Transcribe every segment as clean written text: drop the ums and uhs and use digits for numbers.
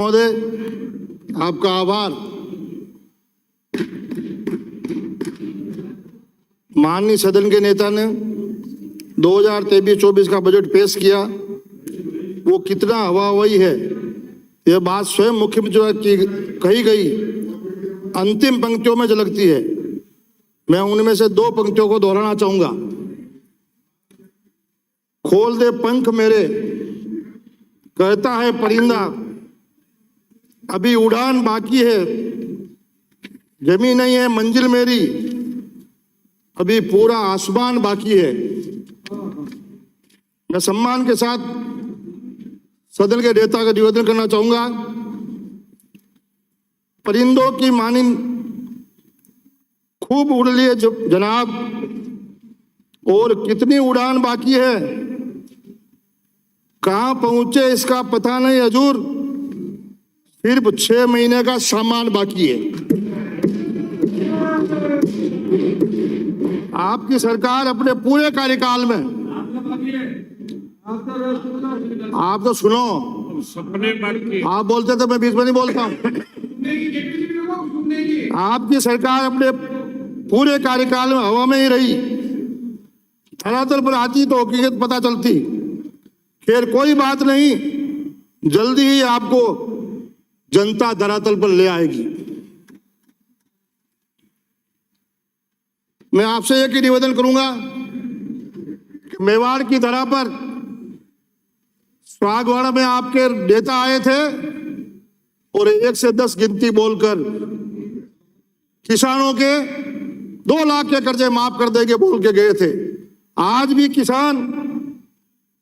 महोदय, आपका आभार। माननीय सदन के नेता ने 2023-24 का बजट पेश किया। वो कितना हवाई है, यह बात स्वयं मुख्यमंत्री की कही गई अंतिम पंक्तियों में झलकती है। मैं उनमें से दो पंक्तियों को दोहराना चाहूंगा। खोल दे पंख मेरे, कहता है परिंदा, अभी उड़ान बाकी है, जमी नहीं है मंजिल मेरी, अभी पूरा आसमान बाकी है। मैं सम्मान के साथ सदन के नेता का निवेदन करना चाहूंगा। परिंदों की मानिंद खूब उड़ लिए जनाब, और कितनी उड़ान बाकी है, कहां पहुंचे इसका पता नहीं हजूर, सिर्फ 6 महीने का सामान बाकी है। आपकी सरकार अपने पूरे कार्यकाल में, आप तो सुनो, आप बोलते तो मैं बीच में नहीं बोलता हूं। आपकी सरकार अपने पूरे कार्यकाल में हवा में ही रही, धरातल पर आती तो हकीकत पता चलती। खैर कोई बात नहीं, जल्दी ही आपको जनता धरातल पर ले आएगी। मैं आपसे एक ही निवेदन करूंगा कि मेवाड़ की धरा पर सुहागवाड़ा में आपके नेता आए थे और 1 से 10 गिनती बोलकर किसानों के 2 लाख के कर्जे माफ कर देंगे बोल के गए थे। आज भी किसान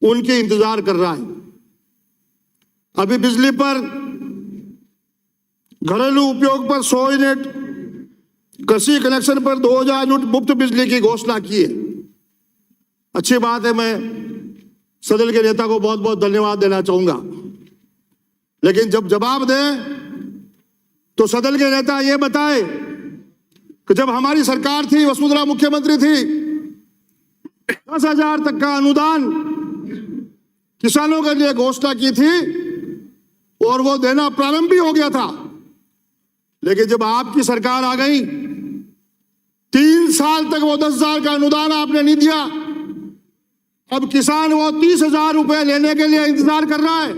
उनके इंतजार कर रहा है। अभी बिजली पर, घरेलू उपयोग पर 100 यूनिट, कृषि कनेक्शन पर 2000 यूनिट मुफ्त बिजली की घोषणा की है। अच्छी बात है, मैं सदन के नेता को बहुत बहुत धन्यवाद देना चाहूंगा। लेकिन जब जवाब दे तो सदन के नेता ये बताए कि जब हमारी सरकार थी, वसुंधरा मुख्यमंत्री थी, 10,000 तक का अनुदान किसानों के लिए घोषणा की थी और वो देना प्रारंभ भी हो गया था। लेकिन जब आपकी सरकार आ गई, 3 साल तक वो 10,000 का अनुदान आपने नहीं दिया। अब किसान वो 30,000 रुपए लेने के लिए इंतजार कर रहा है।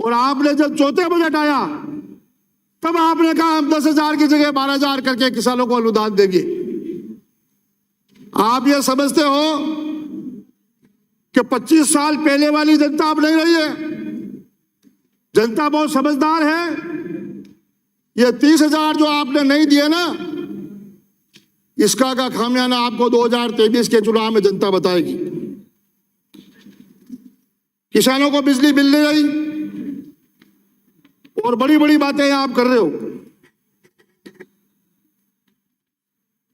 और आपने जब चौथे बजट आया तब आपने कहा हम 10,000 की जगह 12,000 करके किसानों को अनुदान देंगे। आप ये समझते हो कि 25 साल पहले वाली जनता अब नहीं रही है। जनता बहुत समझदार है। ये 30,000 जो आपने नहीं दिए ना, इसका का खामियाना आपको 2023 के चुनाव में जनता बताएगी। किसानों को बिजली मिल नहीं रही और बड़ी बड़ी बातें आप कर रहे हो।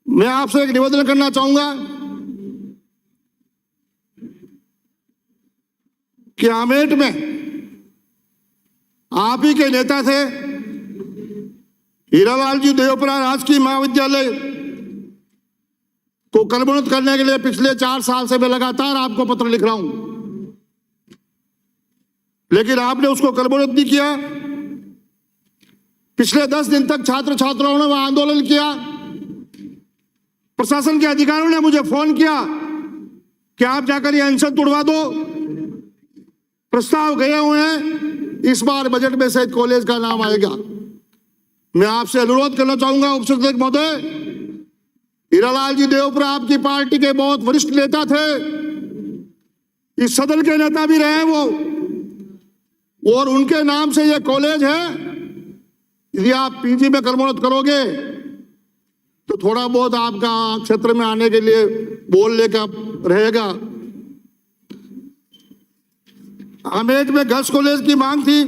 मैं आपसे एक निवेदन करना चाहूंगा कि आमेठ में आप ही के नेता थे, हीरालाल जी देवपुरा राजकीय महाविद्यालय को कर्मोन्नत करने के लिए पिछले 4 साल से मैं लगातार आपको पत्र लिख रहा हूं, लेकिन आपने उसको कर्मोन्नत नहीं किया। पिछले 10 दिन तक छात्र छात्राओं ने वहां आंदोलन किया। प्रशासन के अधिकारियों ने मुझे फोन किया कि आप जाकर ये अनशन तोड़वा दो। प्रस्ताव गए हुए हैं, इस बार बजट में से कॉलेज का नाम आएगा। मैं आपसे अनुरोध करना चाहूंगा उपसभापति महोदय, हीरालाल जी देवपुरा आपकी पार्टी के बहुत वरिष्ठ नेता थे, इस सदन के नेता भी रहे वो, और उनके नाम से ये कॉलेज है। यदि आप पीजी में कर्मोन्नत करोगे तो थोड़ा बहुत आपका क्षेत्र में आने के लिए बोलने का रहेगा। आमेठ में गर्ल्स कॉलेज की मांग थी,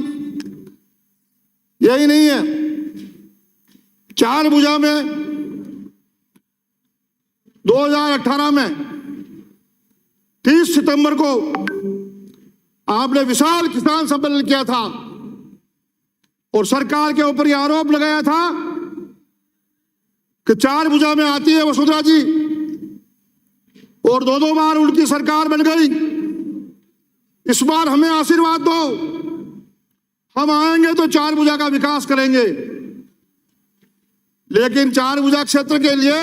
यही नहीं है, 4 भुजा में 2018 में 30 सितंबर को आपने विशाल किसान सम्मेलन किया था और सरकार के ऊपर यह आरोप लगाया था कि 4 भुजा में आती है वसुंधरा जी और 2 बार उनकी सरकार बन गई। इस बार हमें आशीर्वाद दो, हम आएंगे तो चार भुजा का विकास करेंगे, लेकिन चार भुजा क्षेत्र के लिए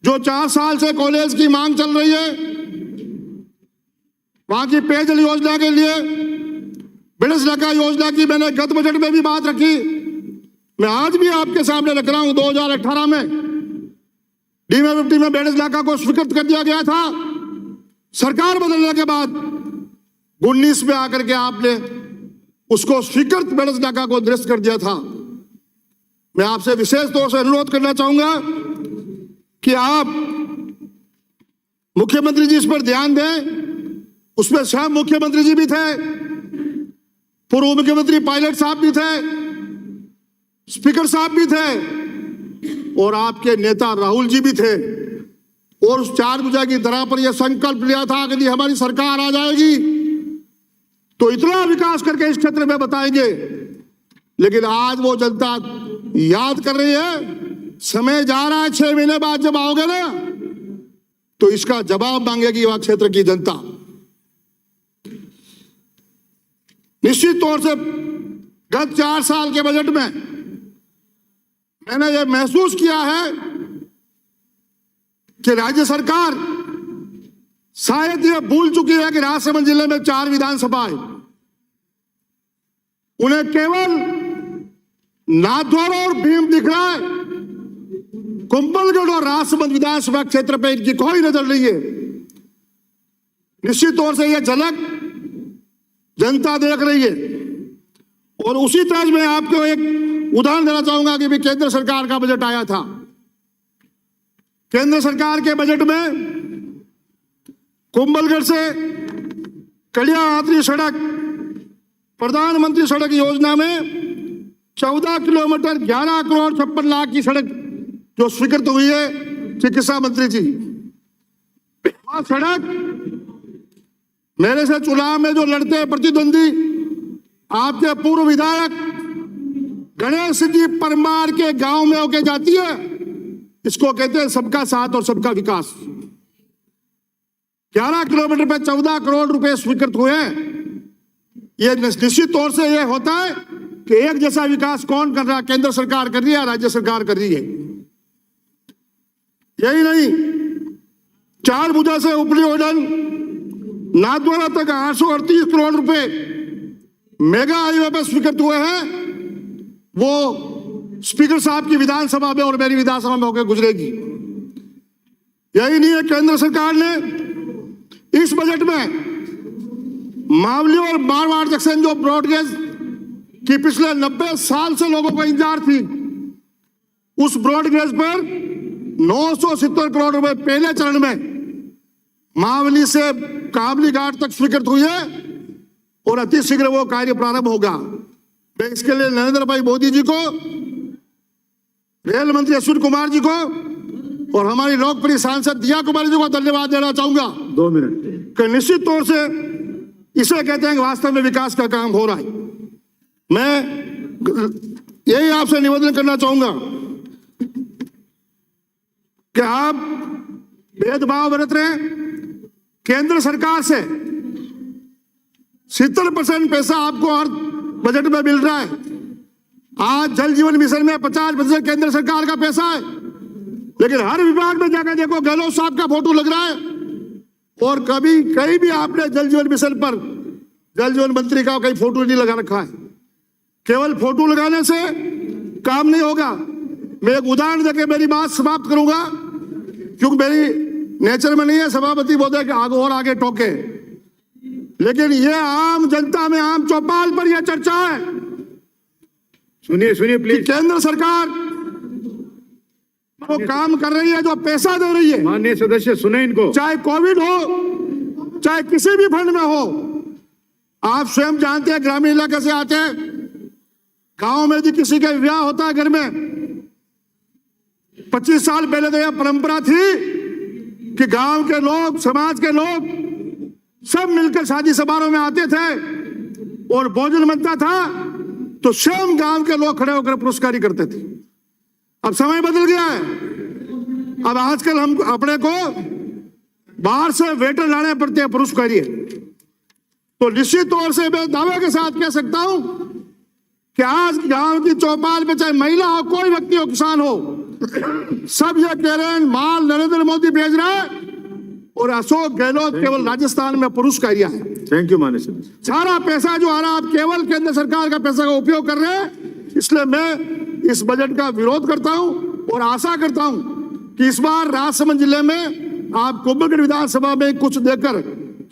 जो 4 साल से कॉलेज की मांग चल रही है, वहां की पेयजल योजना के लिए बिड़सलका योजना की मैंने गत बजट में भी बात रखी, मैं आज भी आपके सामने रख रहा हूं। 2018 में DMFT में बिड़सलका को स्वीकृत कर दिया गया था। सरकार बदलने के बाद 19 में आकर के आपने उसको स्वीकृत बिड़सलका को निरस्त कर दिया था। मैं आपसे विशेष तौर से अनुरोध करना चाहूंगा कि आप मुख्यमंत्री जी इस पर ध्यान दें। उसमें स्वयं मुख्यमंत्री जी भी थे, पूर्व मुख्यमंत्री पायलट साहब भी थे, स्पीकर साहब भी थे और आपके नेता राहुल जी भी थे। और उस चार भुजा की तरह पर यह संकल्प लिया था कि यदि हमारी सरकार आ जाएगी तो इतना विकास करके इस क्षेत्र में बताएंगे। लेकिन आज वो जनता याद कर रही है, समय जा रहा है, 6 महीने बाद जब आओगे ना तो इसका जवाब मांगेगी वह क्षेत्र की जनता। निश्चित तौर से गत 4 साल के बजट में मैंने यह महसूस किया है कि राज्य सरकार शायद यह भूल चुकी है कि राजसमंद जिले में 4 विधानसभा है। उन्हें केवल नाथद्वारा और भीम दिख रहा है, कुंभलगढ़ और राजसमंद विधानसभा क्षेत्र पे इनकी कोई नजर नहीं है। निश्चित तौर से यह झलक जनता देख रही है। और उसी तरह मैं आपको एक उदाहरण देना चाहूंगा कि भी केंद्र सरकार का बजट आया था। केंद्र सरकार के बजट में कुंभलगढ़ से कलिया आतरी सड़क, प्रधानमंत्री सड़क योजना में 14 किलोमीटर 11 करोड़ 56 लाख की सड़क जो स्वीकृत हुई है चिकित्सा मंत्री जी। वह सड़क मेरे से चुनाव में जो लड़ते हैं प्रतिद्वंदी आपके पूर्व विधायक गणेश जी परमार के गांव में होके जाती है। इसको कहते हैं सबका साथ और सबका विकास। 11 किलोमीटर पे 14 करोड़ रुपए स्वीकृत हुए हैं। यह निश्चित तौर से यह होता है कि एक जैसा विकास कौन कर रहा है, केंद्र सरकार कर रही है, राज्य सरकार कर रही है। यही नहीं, चार भुजा से ऊपरी ओडन नाथद्वारा तक 838 करोड़ रुपए मेगा हाईवे पर स्वीकृत हुए हैं। वो स्पीकर साहब की विधानसभा में और मेरी विधानसभा में होकर गुजरेगी। यही नहीं है, केंद्र सरकार ने इस बजट में मावली और मारवाड़ जंक्शन जो ब्रॉडगेज की पिछले 90 साल से लोगों को इंतजार थी, उस ब्रॉडगेज पर 970 करोड़ रुपए पहले चरण में मावली से काबली घाट तक स्वीकृत हुई है और अति शीघ्र वो कार्य प्रारंभ होगा। मैं इसके लिए नरेंद्र भाई मोदी जी को, रेल मंत्री अश्विनी कुमार जी को और हमारी लोकप्रिय सांसद दिया कुमारी जी को धन्यवाद देना चाहूंगा। 2 मिनट कि निश्चित तौर से इसे कहते हैं कि वास्तव में विकास का काम हो रहा है। मैं यही आपसे निवेदन करना चाहूंगा कि आप भेदभाव बरत रहे हैं। केंद्र सरकार से 70% पैसा आपको हर बजट में मिल रहा है। आज जल जीवन मिशन में 50% केंद्र सरकार का पैसा है, लेकिन हर विभाग में जाकर देखो गहलोत साहब का फोटो लग रहा है। और कभी कहीं भी आपने जल जीवन मिशन पर जल जीवन मंत्री का कहीं फोटो नहीं लगा रखा है। केवल फोटो लगाने से काम नहीं होगा। मैं एक उदाहरण देकर मेरी बात समाप्त करूंगा, क्योंकि मेरी नेचर में नहीं है सभापति महोदय के आगे और आगे टोके, लेकिन ये आम जनता में, आम चौपाल पर यह चर्चा है। सुनिए प्लीज। केंद्र सरकार वो काम कर रही है जो पैसा दे रही है। माननीय सदस्य सुने इनको। चाहे कोविड हो, चाहे किसी भी फंड में हो, आप स्वयं जानते हैं, ग्रामीण इलाके से आते हैं, गांव में यदि किसी का विवाह होता है घर में, 25 साल पहले तो यह परंपरा थी कि गांव के लोग, समाज के लोग सब मिलकर शादी समारोह में आते थे और भोजन बनता था तो स्वयं गांव के लोग खड़े होकर पुरस्कारी करते थे। अब समय बदल गया है। अब आजकल हम अपने को बाहर से वेटर लाने पड़ते हैं पुरस्कारी। तो निश्चित तौर से मैं दावे के साथ कह सकता हूं कि आज गांव की चौपाल पे चाहे महिला हो, कोई व्यक्ति हो, किसान हो, सब ये कह रहे हैं माल नरेंद्र मोदी भेज रहा है और अशोक गहलोत केवल राजस्थान में पुरुष का एरिया है। थैंक यू माननीय सदस्य। सारा पैसा जो आ रहा है आप केवल केंद्र सरकार का पैसा का उपयोग कर रहे हैं। इसलिए मैं इस बजट का विरोध करता हूं और आशा करता हूं कि इस बार राजसमंद जिले में आप कुंभलगढ़ विधानसभा में कुछ देकर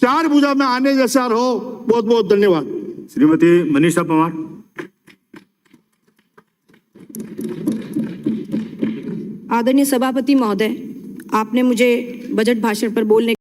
4 भुजा में आने जैसा हो। बहुत बहुत धन्यवाद। श्रीमती मनीषा पवार। आदरणीय सभापति महोदय, आपने मुझे बजट भाषण पर बोलने